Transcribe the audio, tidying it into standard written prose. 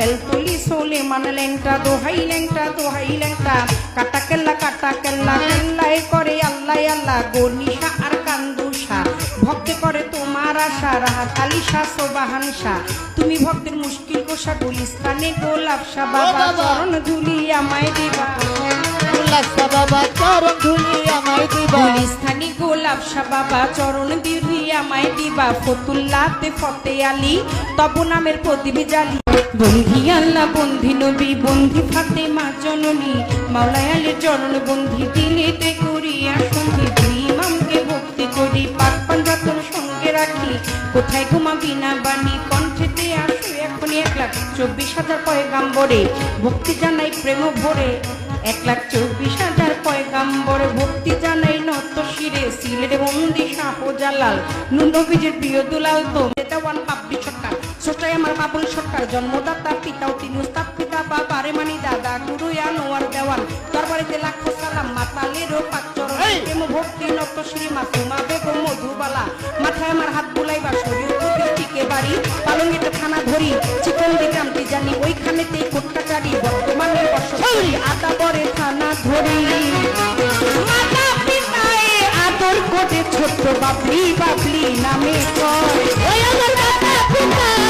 বেলতলি সোলে মানে ল্যাংটা দোহাই ল্যাংটা কাটা কেল্লা কেল্লায় করে আল্লাহ আল্লাহ গনিশা আর কান্দুষা ভক্তে করে তোমার আশা রাহাত আলী শাহ সোবাহান শাহ তুমি ভক্তের মুশকিল কোষা গুলিস্তানে গোলাপ শাহ বাবা চরণ ধুলি আমায় দিবা বাবা চরণ ধুলি আমায় দিবা গুলিস্তানি গোলাপ শাহ বাবা চরণ ধুলি আমায় দিবা ফতুল্লাতে ফতে আলী তব নামের প্রদীপ জালি বন্ধি আল্লাহ বন্ধি নবী বন্ধি ফাতেমা জননী মাওলায় আলীর চরণ বন্ধি দিলেতে করিয়া সন্ধি দুই ইমামকে ভক্তি করি পাক পাঞ্জাতন সঙ্গে রাখি কোথায় ঘুমাবি না বাণী কণ্ঠেতে আসো এখনই 1,24,000 পয়গাম্বরে ভক্তি জানাই প্রেম ভরে 1,24,000 পয়গাম্বরে ভক্তি জানাই নত শিরে সিলেটে বন্দি শাহজালাল নবীজির প্রিয় দুলাল তো দেওয়ান পাপড়ি সরকার ছোটাই আমার বাবুল সরকার জন্মদাতা পিতাও তিনি উস্তাদ পিতা বাবা রে মানি দাদা গুরু আনোয়ার দেওয়ান দরবারিতে লাখো সালাম মাতালেরও পাক চরণ প্রেম ভক্তি নত শ্রী মাসুমা বেগম মধুবালা মাথায় আমার হাত বুলাইবা শরীর টিকে বাড়ি পালঙ্গিতে থানা ধরি চিকন দিতাম জানি ওইখানেতেই কোটকাচারি বর্তমানে বসতি আদা বরে থানা ধরি মাতা পিতায় আদর করে ছোট্ট বাবলি নামে কয় ওই আমার মাতা পিতা